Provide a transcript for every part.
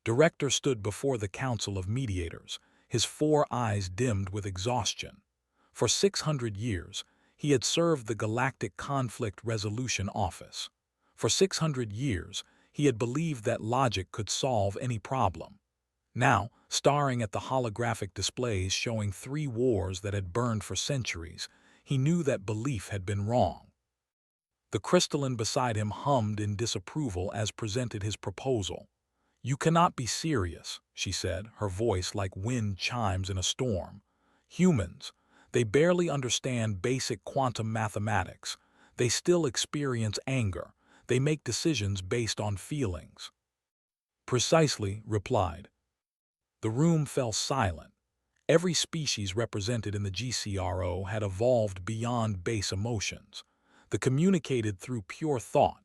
Director stood before the Council of Mediators, his 4 eyes dimmed with exhaustion. For 600 years, he had served the Galactic Conflict Resolution Office. For 600 years, he had believed that logic could solve any problem. Now, staring at the holographic displays showing 3 wars that had burned for centuries, he knew that belief had been wrong. The crystalline beside him hummed in disapproval as presented his proposal. "You cannot be serious," she said, her voice like wind chimes in a storm. "Humans, they barely understand basic quantum mathematics. They still experience anger. They make decisions based on feelings." "Precisely," replied. The room fell silent. Every species represented in the GCRO had evolved beyond base emotions. The communicated through pure thought.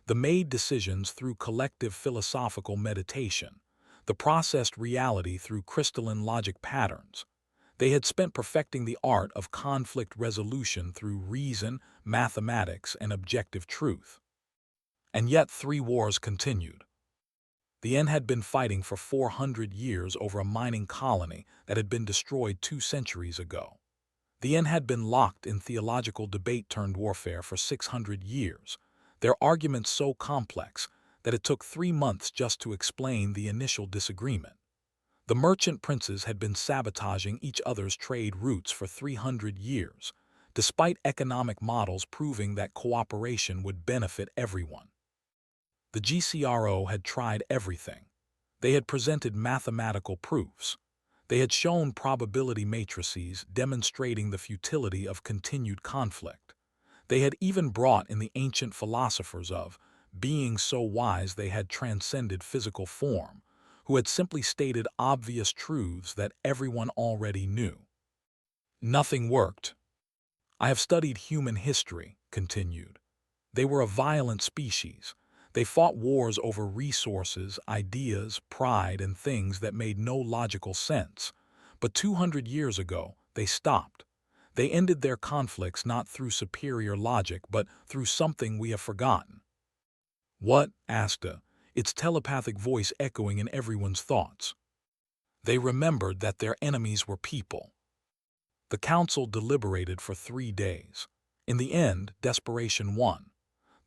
The made decisions through collective philosophical meditation. The processed reality through crystalline logic patterns. They had spent perfecting the art of conflict resolution through reason, mathematics, and objective truth. And yet 3 wars continued. The N had been fighting for 400 years over a mining colony that had been destroyed 2 centuries ago. The N had been locked in theological debate-turned-warfare for 600 years, their arguments so complex that it took 3 months just to explain the initial disagreement. The merchant princes had been sabotaging each other's trade routes for 300 years, despite economic models proving that cooperation would benefit everyone. The GCRO had tried everything. They had presented mathematical proofs. They had shown probability matrices demonstrating the futility of continued conflict. They had even brought in the ancient philosophers of beings so wise they had transcended physical form, who had simply stated obvious truths that everyone already knew. Nothing worked. "I have studied human history," continued. "They were a violent species. They fought wars over resources, ideas, pride, and things that made no logical sense. But 200 years ago, they stopped. They ended their conflicts not through superior logic, but through something we have forgotten." "What?" asked its telepathic voice echoing in everyone's thoughts. They remembered that their enemies were people. The council deliberated for 3 days. In the end, desperation won.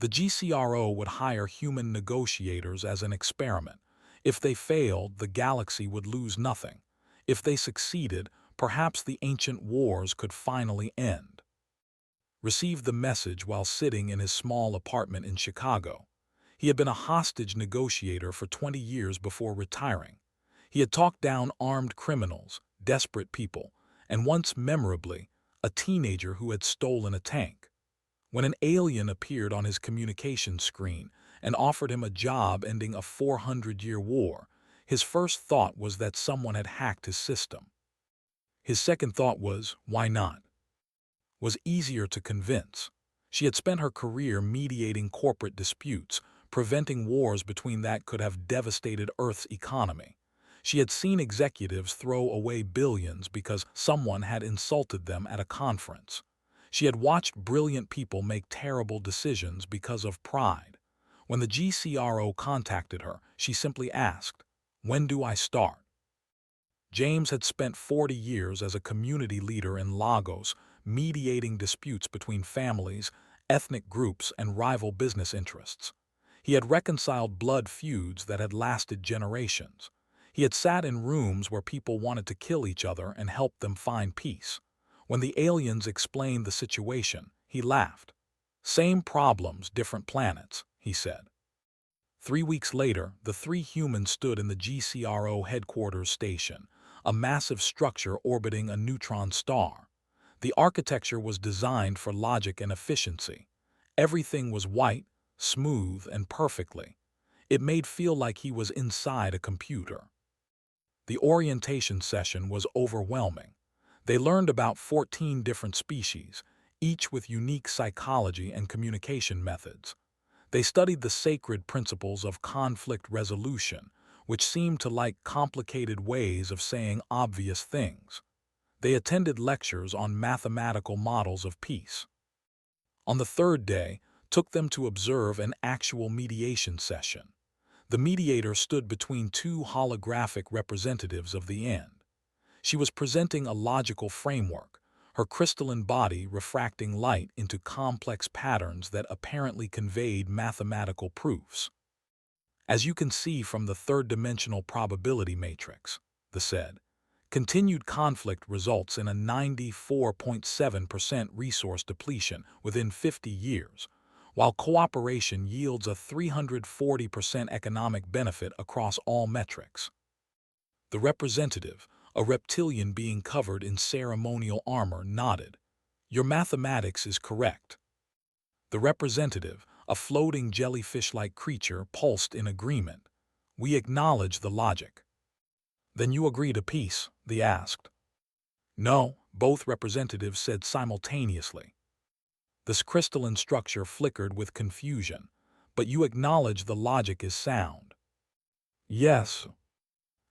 The GCRO would hire human negotiators as an experiment. If they failed, the galaxy would lose nothing. If they succeeded, perhaps the ancient wars could finally end. Received the message while sitting in his small apartment in Chicago. He had been a hostage negotiator for 20 years before retiring. He had talked down armed criminals, desperate people, and once memorably, a teenager who had stolen a tank. When an alien appeared on his communication screen and offered him a job ending a 400-year war, his first thought was that someone had hacked his system. His second thought was, why not? Was easier to convince. She had spent her career mediating corporate disputes, preventing wars between that could have devastated Earth's economy. She had seen executives throw away billions because someone had insulted them at a conference. She had watched brilliant people make terrible decisions because of pride. When the GCRO contacted her, she simply asked, "When do I start?" James had spent 40 years as a community leader in Lagos, mediating disputes between families, ethnic groups, and rival business interests. He had reconciled blood feuds that had lasted generations. He had sat in rooms where people wanted to kill each other and helped them find peace. When the aliens explained the situation, he laughed. "Same problems, different planets," he said. 3 weeks later, the 3 humans stood in the GCRO headquarters station, a massive structure orbiting a neutron star. The architecture was designed for logic and efficiency. Everything was white, smooth, and perfectly. It made feel like he was inside a computer. The orientation session was overwhelming. They learned about 14 different species, each with unique psychology and communication methods. They studied the sacred principles of conflict resolution, which seemed to like complicated ways of saying obvious things. They attended lectures on mathematical models of peace. On the 3rd day, took them to observe an actual mediation session. The mediator stood between two holographic representatives of the end. She was presenting a logical framework, her crystalline body refracting light into complex patterns that apparently conveyed mathematical proofs. As you can see from the third-dimensional probability matrix, the said, continued conflict results in a 94.7% resource depletion within 50 years, while cooperation yields a 340% economic benefit across all metrics. The representative, a reptilian being covered in ceremonial armor, nodded. Your mathematics is correct. The representative, a floating jellyfish-like creature, pulsed in agreement. We acknowledge the logic. Then you agree to peace? They asked. No, both representatives said simultaneously. This crystalline structure flickered with confusion, but you acknowledge the logic is sound. Yes.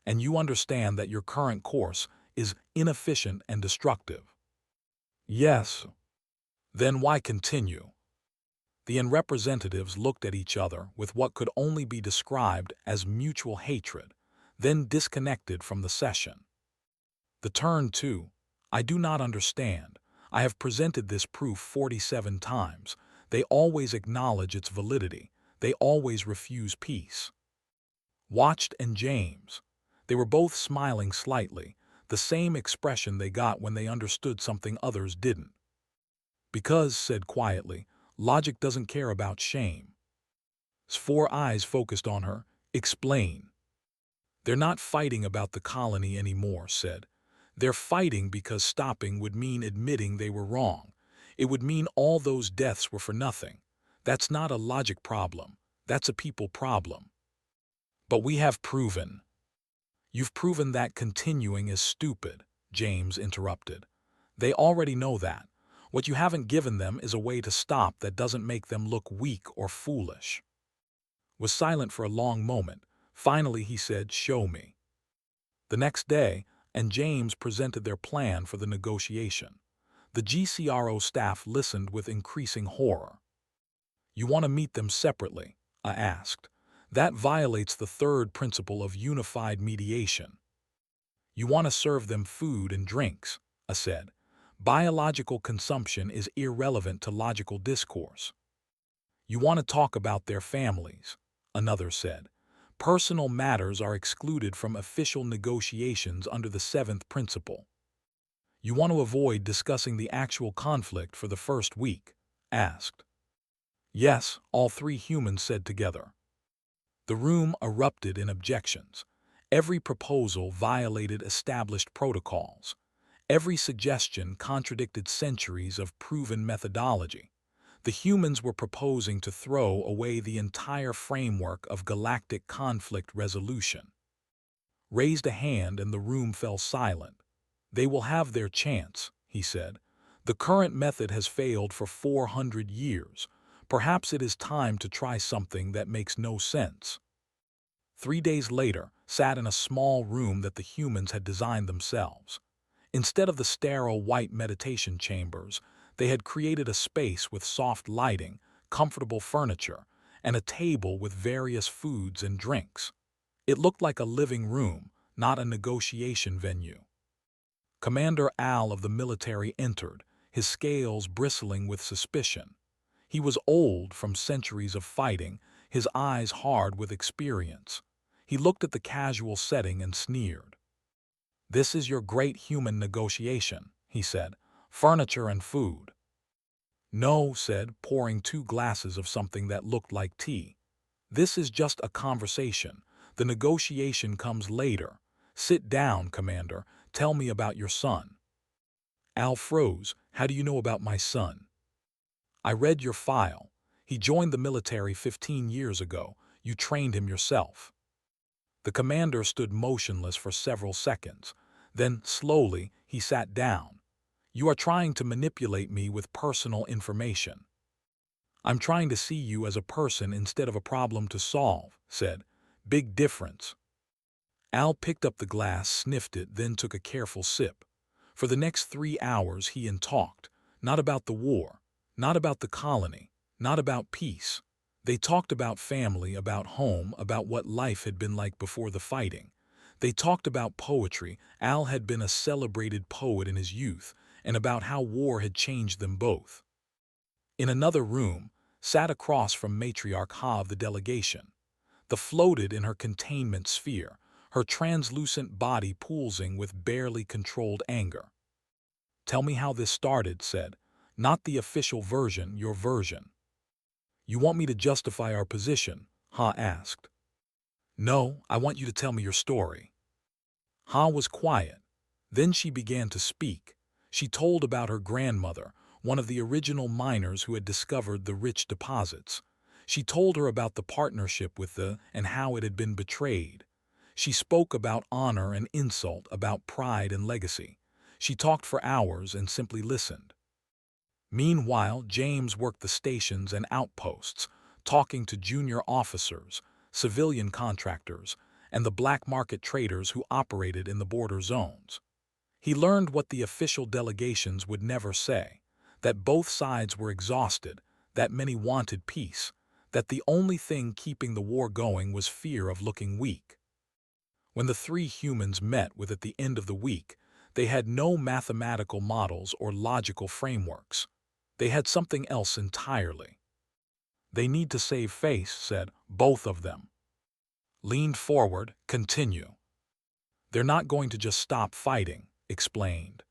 And you understand that your current course is inefficient and destructive. Yes. Then why continue? The representatives looked at each other with what could only be described as mutual hatred, then disconnected from the session. The turn to, I do not understand. I have presented this proof 47 times. They always acknowledge its validity. They always refuse peace. Watched and James. They were both smiling slightly, the same expression they got when they understood something others didn't. Because, said quietly, logic doesn't care about shame. His four eyes focused on her. Explain. They're not fighting about the colony anymore, said. They're fighting because stopping would mean admitting they were wrong. It would mean all those deaths were for nothing. That's not a logic problem. That's a people problem. But we have proven. You've proven that continuing is stupid, James interrupted. They already know that. What you haven't given them is a way to stop that doesn't make them look weak or foolish. Was silent for a long moment. Finally he said, show me. The next day, and James presented their plan for the negotiation. The GCRO staff listened with increasing horror. You want to meet them separately? I asked. That violates the third principle of unified mediation. You want to serve them food and drinks, I said. Biological consumption is irrelevant to logical discourse. You want to talk about their families, another said. Personal matters are excluded from official negotiations under the seventh principle. You want to avoid discussing the actual conflict for the first week, asked. Yes, all three humans said together. The room erupted in objections. Every proposal violated established protocols. Every suggestion contradicted centuries of proven methodology. The humans were proposing to throw away the entire framework of galactic conflict resolution. Raised a hand and the room fell silent. They will have their chance, he said. The current method has failed for 400 years. Perhaps it is time to try something that makes no sense. 3 days later, sat in a small room that the humans had designed themselves. Instead of the sterile white meditation chambers, they had created a space with soft lighting, comfortable furniture, and a table with various foods and drinks. It looked like a living room, not a negotiation venue. Commander Al of the military entered, his scales bristling with suspicion. He was old from centuries of fighting, his eyes hard with experience. He looked at the casual setting and sneered. This is your great human negotiation, he said. Furniture and food. No, said, pouring 2 glasses of something that looked like tea. This is just a conversation. The negotiation comes later. Sit down, Commander. Tell me about your son. Al froze. How do you know about my son? I read your file. He joined the military 15 years ago. You trained him yourself. The commander stood motionless for several seconds. Then, slowly, he sat down. You are trying to manipulate me with personal information. I'm trying to see you as a person instead of a problem to solve, said. Big difference. Al picked up the glass, sniffed it, then took a careful sip. For the next 3 hours he talked, not about the war, not about the colony, not about peace. They talked about family, about home, about what life had been like before the fighting. They talked about poetry. Al had been a celebrated poet in his youth, and about how war had changed them both. In another room, sat across from Matriarch Ha of the delegation. The floated in her containment sphere, her translucent body pulsing with barely controlled anger. "Tell me how this started," said. "Not the official version, your version." "You want me to justify our position?" Ha asked. "No, I want you to tell me your story." Ha was quiet. Then she began to speak. She told about her grandmother, one of the original miners who had discovered the rich deposits. She told her about the partnership with the and how it had been betrayed. She spoke about honor and insult, about pride and legacy. She talked for hours and simply listened. Meanwhile, James worked the stations and outposts, talking to junior officers, civilian contractors, and the black market traders who operated in the border zones. He learned what the official delegations would never say, that both sides were exhausted, that many wanted peace, that the only thing keeping the war going was fear of looking weak. When the three humans met with at the end of the week, they had no mathematical models or logical frameworks. They had something else entirely. "They need to save face," said both of them. Leaned forward, "Continue." "They're not going to just stop fighting," explained.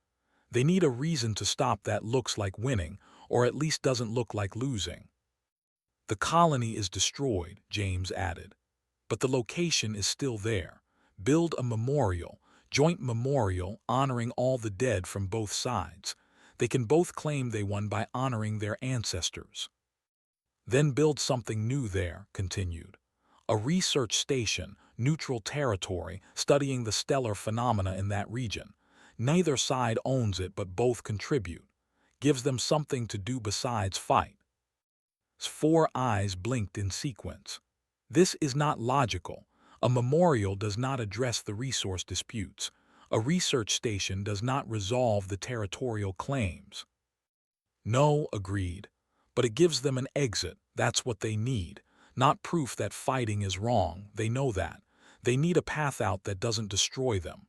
"They need a reason to stop that looks like winning, or at least doesn't look like losing." "The colony is destroyed," James added. "But the location is still there. Build a memorial, joint memorial honoring all the dead from both sides. They can both claim they won by honoring their ancestors. Then build something new there," continued. "A research station, neutral territory, studying the stellar phenomena in that region. Neither side owns it, but both contribute. Gives them something to do besides fight." Four eyes blinked in sequence. "This is not logical. A memorial does not address the resource disputes. A research station does not resolve the territorial claims." "No," agreed. "But it gives them an exit. That's what they need. Not proof that fighting is wrong. They know that. They need a path out that doesn't destroy them."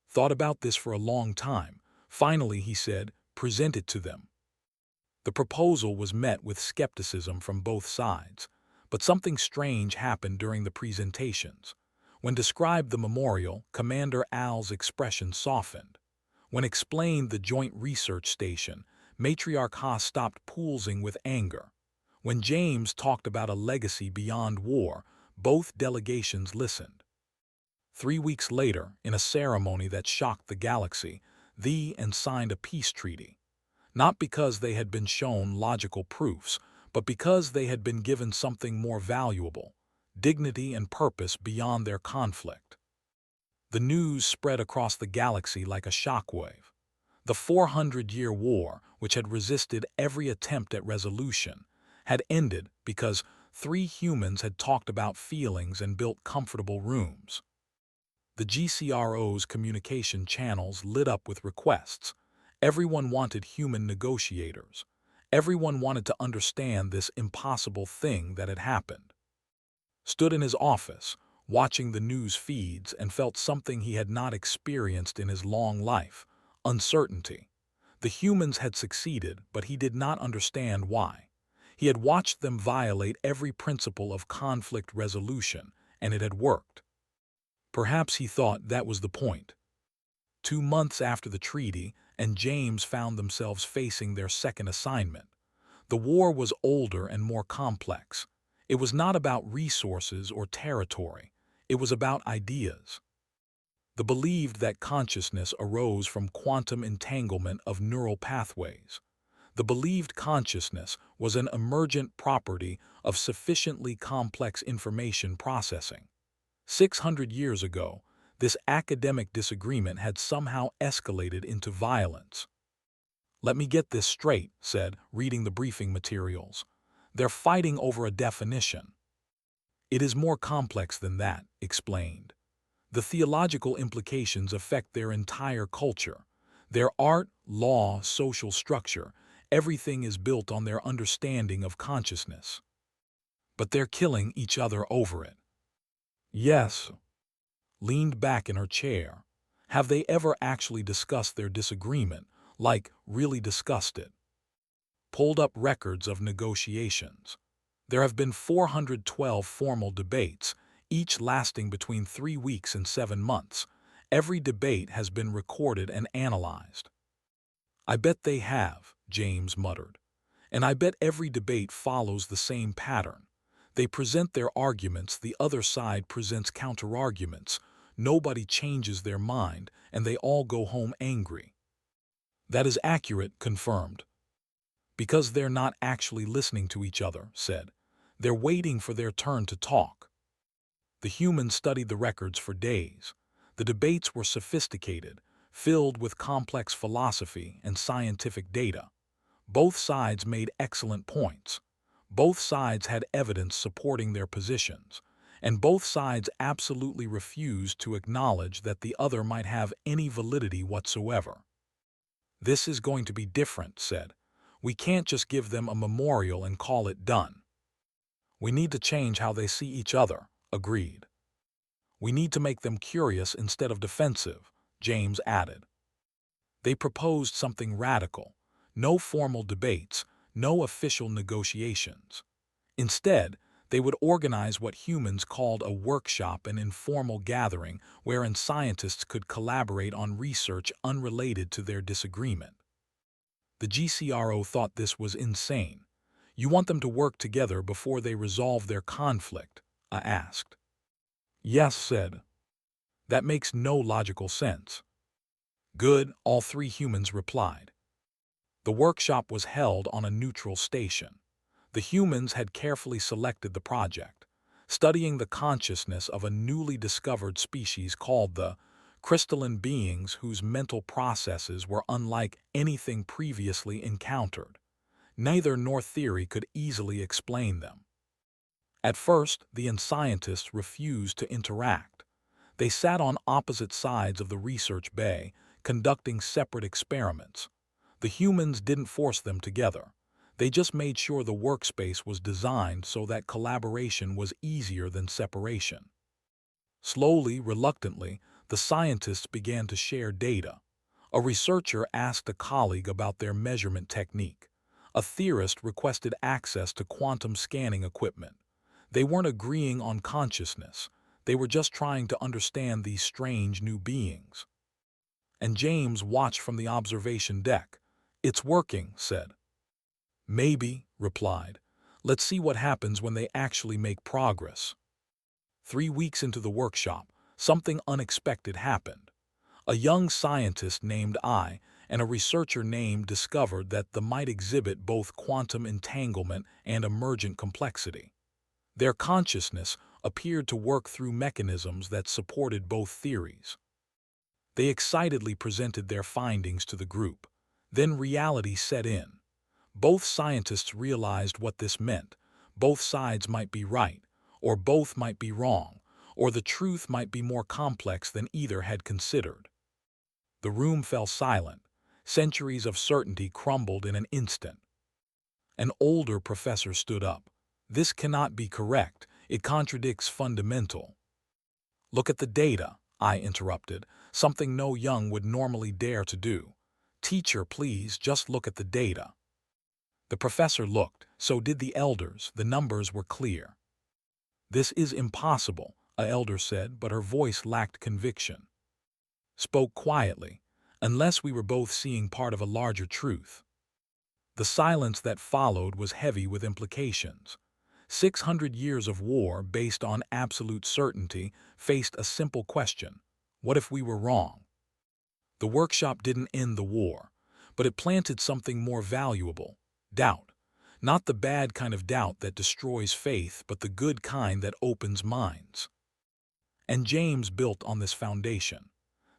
"Thought about this for a long time." Finally, he said, "Present it to them." The proposal was met with skepticism from both sides, but something strange happened during the presentations. When described the memorial, Commander Al's expression softened. When explained the joint research station, Matriarch Ha stopped pulsing with anger. When James talked about a legacy beyond war, both delegations listened. 3 weeks later, in a ceremony that shocked the galaxy, they signed a peace treaty. Not because they had been shown logical proofs, but because they had been given something more valuable, dignity and purpose beyond their conflict. The news spread across the galaxy like a shockwave. The 400-year war, which had resisted every attempt at resolution, had ended because three humans had talked about feelings and built comfortable rooms. The GCRO's communication channels lit up with requests. Everyone wanted human negotiators. Everyone wanted to understand this impossible thing that had happened. Stood in his office, watching the news feeds, and felt something he had not experienced in his long life: uncertainty. The humans had succeeded, but he did not understand why. He had watched them violate every principle of conflict resolution, and it had worked. Perhaps he thought that was the point. 2 months after the treaty, and James found themselves facing their second assignment. The war was older and more complex. It was not about resources or territory. It was about ideas. The believed that consciousness arose from quantum entanglement of neural pathways. The believed consciousness was an emergent property of sufficiently complex information processing. 600 years ago, this academic disagreement had somehow escalated into violence. "Let me get this straight," said, reading the briefing materials. "They're fighting over a definition." "It is more complex than that," explained. "The theological implications affect their entire culture. Their art, law, social structure, everything is built on their understanding of consciousness." but they're killing each other over it. Yes, leaned back in her chair. Have they ever actually discussed their disagreement, like really discussed it? Pulled up records of negotiations. There have been 412 formal debates, each lasting between 3 weeks and 7 months. Every debate has been recorded and analyzed. I bet they have, James muttered. And I bet every debate follows the same pattern. They present their arguments, the other side presents counterarguments. Nobody changes their mind, and they all go home angry. That is accurate, confirmed. Because they're not actually listening to each other, said. They're waiting for their turn to talk. The humans studied the records for days. The debates were sophisticated, filled with complex philosophy and scientific data. Both sides made excellent points. Both sides had evidence supporting their positions, and both sides absolutely refused to acknowledge that the other might have any validity whatsoever. This is going to be different, said. We can't just give them a memorial and call it done. We need to change how they see each other, agreed. We need to make them curious instead of defensive, James added. They proposed something radical. No formal debates, no official negotiations. Instead, they would organize what humans called a workshop, an informal gathering wherein scientists could collaborate on research unrelated to their disagreement. The GCRO thought this was insane. You want them to work together before they resolve their conflict? I asked. Yes, said. That makes no logical sense. Good, all three humans replied. The workshop was held on a neutral station. The humans had carefully selected the project, studying the consciousness of a newly discovered species called the crystalline beings whose mental processes were unlike anything previously encountered. Neither nor theory could easily explain them. At first, the scientists refused to interact. They sat on opposite sides of the research bay, conducting separate experiments. The humans didn't force them together. They just made sure the workspace was designed so that collaboration was easier than separation. Slowly, reluctantly, the scientists began to share data. A researcher asked a colleague about their measurement technique. A theorist requested access to quantum scanning equipment. They weren't agreeing on consciousness. They were just trying to understand these strange new beings. And James watched from the observation deck. It's working, said. Maybe, replied. Let's see what happens when they actually make progress. 3 weeks into the workshop, something unexpected happened. A young scientist named I and a researcher named discovered that the might exhibit both quantum entanglement and emergent complexity. Their consciousness appeared to work through mechanisms that supported both theories. They excitedly presented their findings to the group. Then reality set in. Both scientists realized what this meant. Both sides might be right, or both might be wrong, or the truth might be more complex than either had considered. The room fell silent. Centuries of certainty crumbled in an instant. An older professor stood up. This cannot be correct. It contradicts fundamental. Look at the data, I interrupted, something no young would normally dare to do. Teacher, please, just look at the data. The professor looked, so did the elders. The numbers were clear. This is impossible, a elder said, but her voice lacked conviction. Spoke quietly, unless we were both seeing part of a larger truth. The silence that followed was heavy with implications. 600 years of war based on absolute certainty faced a simple question. What if we were wrong? The workshop didn't end the war, but it planted something more valuable. Doubt. Not the bad kind of doubt that destroys faith, but the good kind that opens minds. And James built on this foundation.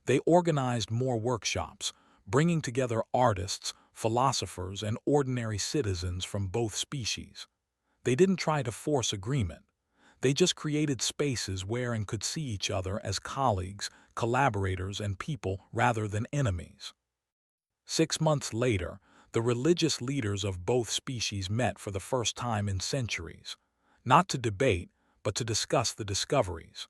They organized more workshops, bringing together artists, philosophers, and ordinary citizens from both species. They didn't try to force agreement. They just created spaces wherein could see each other as colleagues, collaborators, and people rather than enemies. 6 months later, the religious leaders of both species met for the first time in centuries. not to debate, but to discuss the discoveries.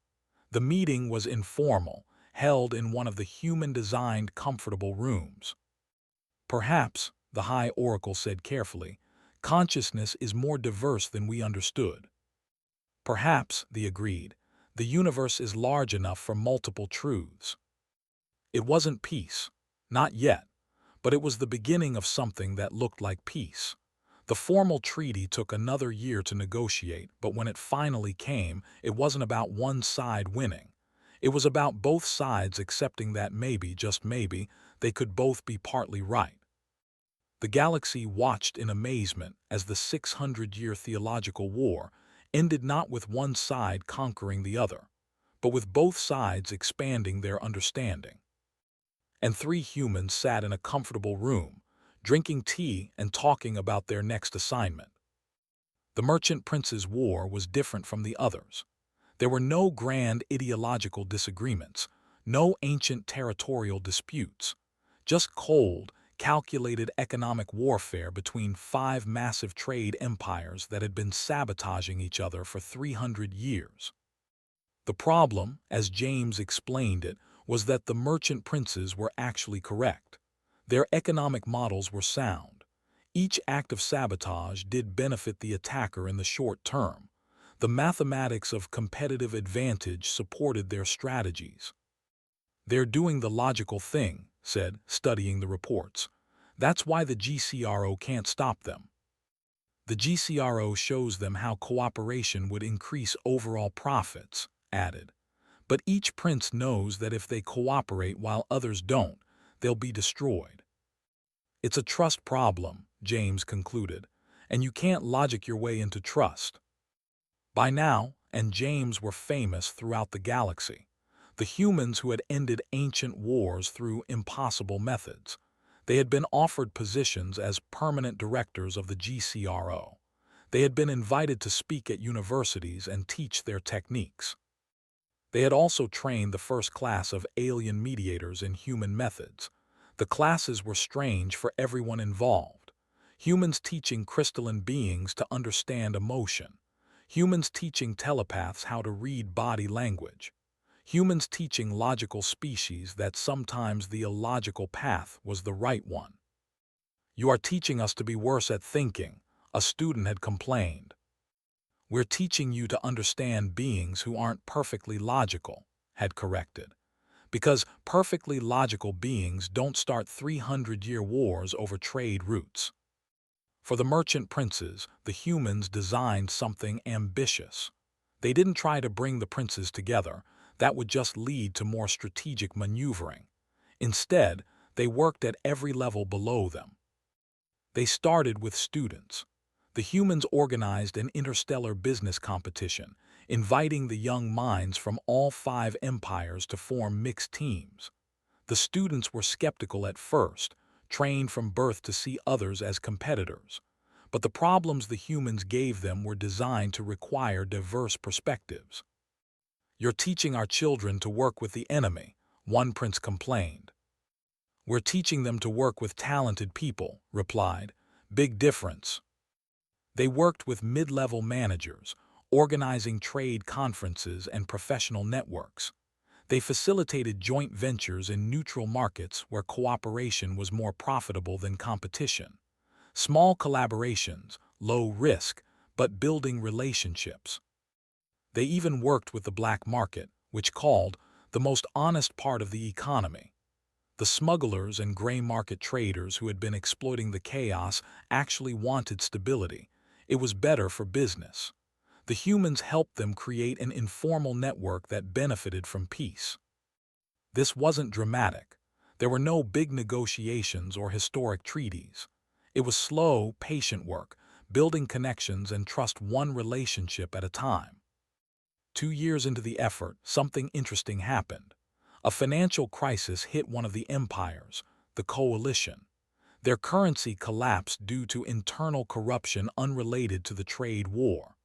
The meeting was informal, held in one of the human-designed comfortable rooms. Perhaps, the High Oracle said carefully, consciousness is more diverse than we understood. Perhaps, they agreed, the universe is large enough for multiple truths. It wasn't peace. Not yet. But it was the beginning of something that looked like peace. The formal treaty took another year to negotiate, but when it finally came, it wasn't about one side winning. It was about both sides accepting that maybe, just maybe, they could both be partly right. The galaxy watched in amazement as the 600-year theological war ended not with one side conquering the other, but with both sides expanding their understanding. And three humans sat in a comfortable room, drinking tea and talking about their next assignment. The Merchant Prince's War was different from the others. There were no grand ideological disagreements, no ancient territorial disputes, just cold, calculated economic warfare between five massive trade empires that had been sabotaging each other for 300 years. The problem, as James explained it, was that the merchant princes were actually correct. Their economic models were sound. Each act of sabotage did benefit the attacker in the short term. The mathematics of competitive advantage supported their strategies. "They're doing the logical thing," said, studying the reports. "That's why the GCRO can't stop them. The GCRO shows them how cooperation would increase overall profits," added. "But each prince knows that if they cooperate while others don't, they'll be destroyed." "It's a trust problem," James concluded, "and you can't logic your way into trust." By now, and James were famous throughout the galaxy, the humans who had ended ancient wars through impossible methods. They had been offered positions as permanent directors of the GCRO. They had been invited to speak at universities and teach their techniques. They had also trained the first class of alien mediators in human methods. The classes were strange for everyone involved. Humans teaching crystalline beings to understand emotion. Humans teaching telepaths how to read body language. Humans teaching logical species that sometimes the illogical path was the right one. "You are teaching us to be worse at thinking," a student had complained. "We're teaching you to understand beings who aren't perfectly logical," had corrected. "Because perfectly logical beings don't start 300-year wars over trade routes." For the merchant princes, the humans designed something ambitious. They didn't try to bring the princes together. That would just lead to more strategic maneuvering. Instead, they worked at every level below them. They started with students. The humans organized an interstellar business competition, inviting the young minds from all five empires to form mixed teams. The students were skeptical at first, trained from birth to see others as competitors. But the problems the humans gave them were designed to require diverse perspectives. "You're teaching our children to work with the enemy," one prince complained. "We're teaching them to work with talented people," replied. "Big difference." They worked with mid-level managers, organizing trade conferences and professional networks. They facilitated joint ventures in neutral markets where cooperation was more profitable than competition. Small collaborations, low risk, but building relationships. They even worked with the black market, which called the most honest part of the economy. The smugglers and gray market traders who had been exploiting the chaos actually wanted stability. It was better for business. The humans helped them create an informal network that benefited from peace. This wasn't dramatic. There were no big negotiations or historic treaties. It was slow, patient work, building connections and trust one relationship at a time. 2 years into the effort, something interesting happened. A financial crisis hit one of the empires, the Coalition. Their currency collapsed due to internal corruption unrelated to the trade war.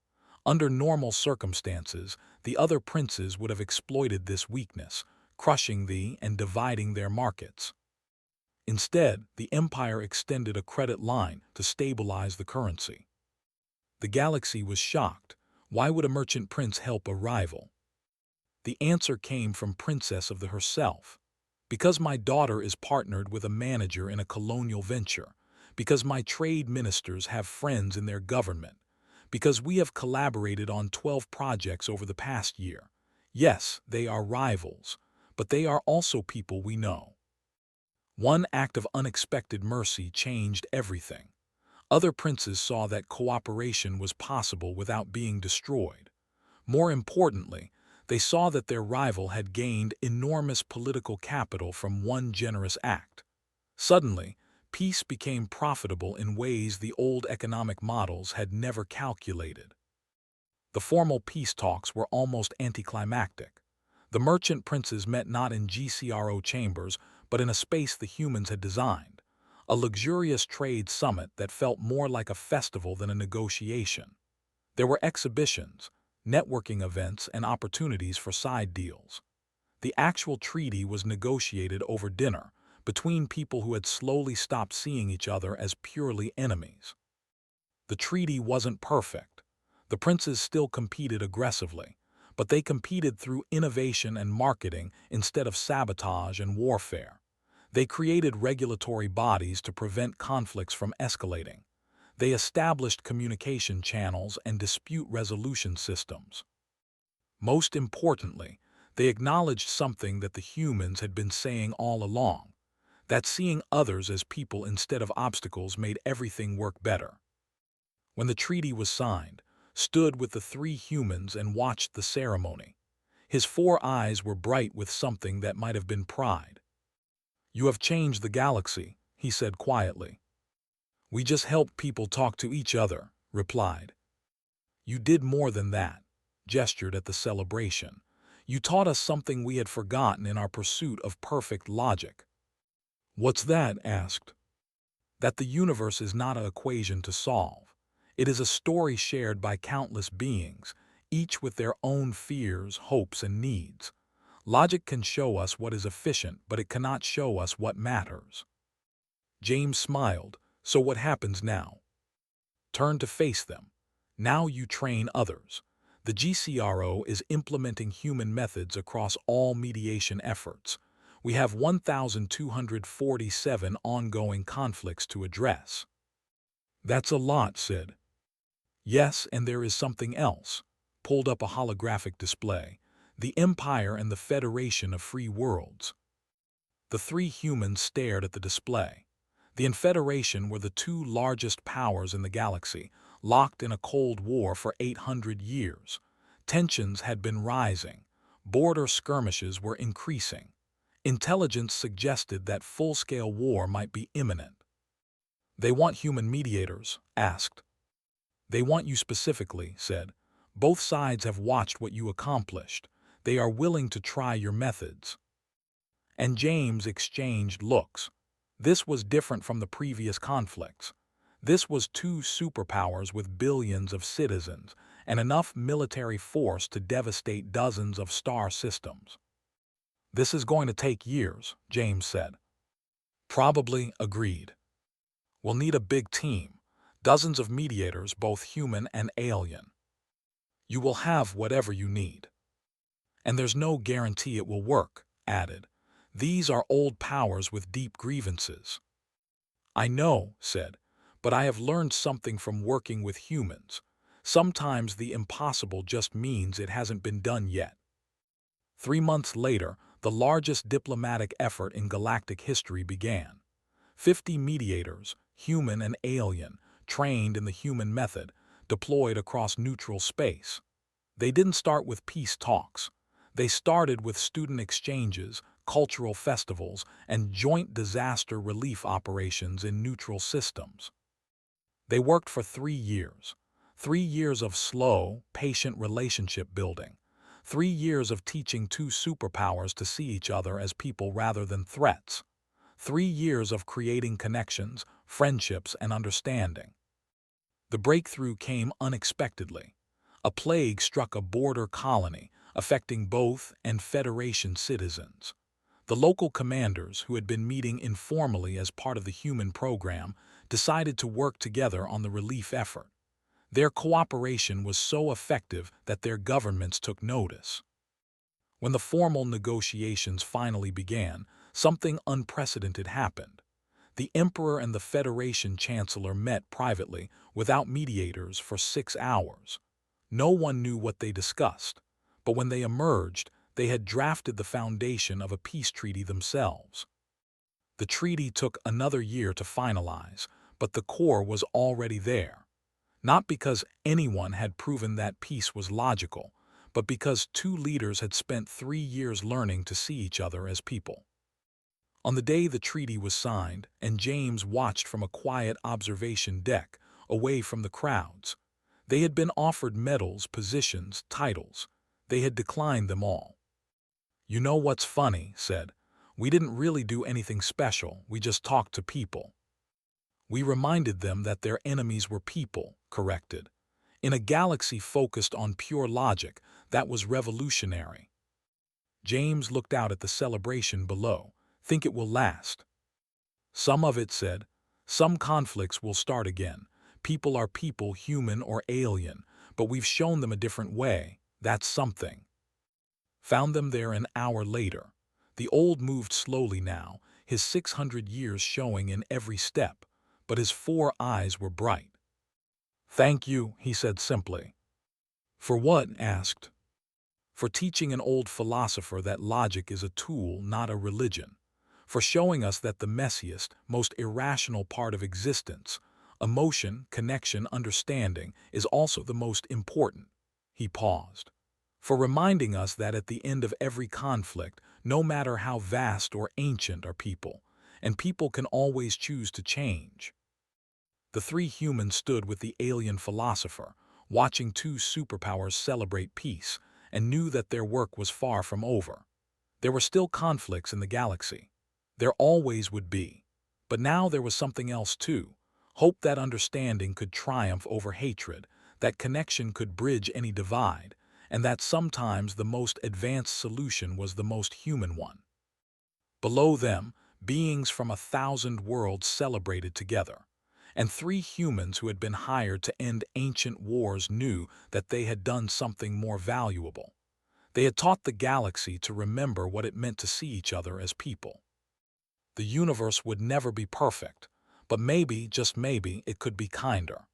Under normal circumstances, the other princes would have exploited this weakness, crushing and dividing their markets. Instead, the empire extended a credit line to stabilize the currency. The galaxy was shocked. Why would a merchant prince help a rival? The answer came from Princess of the herself. Because my daughter is partnered with a manager in a colonial venture. Because my trade ministers have friends in their government. Because we have collaborated on 12 projects over the past year. Yes, they are rivals, but they are also people we know. One act of unexpected mercy changed everything. Other princes saw that cooperation was possible without being destroyed. More importantly, they saw that their rival had gained enormous political capital from one generous act. Suddenly, peace became profitable in ways the old economic models had never calculated. The formal peace talks were almost anticlimactic. The merchant princes met not in GCRO chambers, but in a space the humans had designed, a luxurious trade summit that felt more like a festival than a negotiation. There were exhibitions, networking events, and opportunities for side deals. The actual treaty was negotiated over dinner between people who had slowly stopped seeing each other as purely enemies. The treaty wasn't perfect. The princes still competed aggressively, but they competed through innovation and marketing instead of sabotage and warfare. They created regulatory bodies to prevent conflicts from escalating. They established communication channels and dispute resolution systems. Most importantly, they acknowledged something that the humans had been saying all along, that seeing others as people instead of obstacles made everything work better. When the treaty was signed, stood with the three humans and watched the ceremony. His 4 eyes were bright with something that might have been pride. "You have changed the galaxy," he said quietly. "We just help people talk to each other," replied. "You did more than that," gestured at the celebration. "You taught us something we had forgotten in our pursuit of perfect logic." "What's that?" asked. "That the universe is not an equation to solve. It is a story shared by countless beings, each with their own fears, hopes, and needs. Logic can show us what is efficient, but it cannot show us what matters." James smiled. "So what happens now?" "Turn to face them. Now you train others. The GCRO is implementing human methods across all mediation efforts. We have 1,247 ongoing conflicts to address." "That's a lot," said. "Yes, and there is something else." Pulled up a holographic display. "The Empire and the Federation of Free Worlds." The three humans stared at the display. The Federation were the two largest powers in the galaxy, locked in a Cold War for 800 years. Tensions had been rising. Border skirmishes were increasing. Intelligence suggested that full-scale war might be imminent. "They want human mediators?" asked. "They want you specifically," said. "Both sides have watched what you accomplished. They are willing to try your methods." And James exchanged looks. This was different from the previous conflicts. This was two superpowers with billions of citizens and enough military force to devastate dozens of star systems. "This is going to take years," James said. "Probably," agreed. "We'll need a big team. Dozens of mediators, both human and alien. You will have whatever you need. And there's no guarantee it will work," added. "These are old powers with deep grievances." "I know," said, "but I have learned something from working with humans. Sometimes the impossible just means it hasn't been done yet." 3 months later, the largest diplomatic effort in galactic history began. 50 mediators, human and alien, trained in the human method, deployed across neutral space. They didn't start with peace talks. They started with student exchanges, cultural festivals, and joint disaster relief operations in neutral systems. They worked for 3 years. 3 years of slow, patient relationship building. 3 years of teaching two superpowers to see each other as people rather than threats. 3 years of creating connections, friendships, and understanding. The breakthrough came unexpectedly. A plague struck a border colony, affecting both and Federation citizens. The local commanders, who had been meeting informally as part of the human program, decided to work together on the relief effort. Their cooperation was so effective that their governments took notice. When the formal negotiations finally began, something unprecedented happened. The Emperor and the Federation Chancellor met privately, without mediators, for 6 hours. No one knew what they discussed, but when they emerged, they had drafted the foundation of a peace treaty themselves. The treaty took another year to finalize, but the core was already there. Not because anyone had proven that peace was logical, but because two leaders had spent 3 years learning to see each other as people. On the day the treaty was signed, and James watched from a quiet observation deck, away from the crowds, they had been offered medals, positions, titles. They had declined them all. "You know what's funny," said. "We didn't really do anything special, we just talked to people." "We reminded them that their enemies were people," corrected. "In a galaxy focused on pure logic, that was revolutionary." James looked out at the celebration below. "Think it will last?" "Some of it," said. "Some conflicts will start again. People are people, human or alien, but we've shown them a different way. That's something." Found them there an hour later. The old moved slowly now, his 600 years showing in every step, but his 4 eyes were bright. "Thank you," he said simply. "For what?" asked. "For teaching an old philosopher that logic is a tool, not a religion. For showing us that the messiest, most irrational part of existence, emotion, connection, understanding, is also the most important." He paused. "For reminding us that at the end of every conflict, no matter how vast or ancient, are people, and people can always choose to change." The three humans stood with the alien philosopher, watching two superpowers celebrate peace, and knew that their work was far from over. There were still conflicts in the galaxy. There always would be. But now there was something else too. Hope that understanding could triumph over hatred, that connection could bridge any divide, and that sometimes the most advanced solution was the most human one. Below them, beings from 1,000 worlds celebrated together, and three humans who had been hired to end ancient wars knew that they had done something more valuable. They had taught the galaxy to remember what it meant to see each other as people. The universe would never be perfect, but maybe, just maybe, it could be kinder.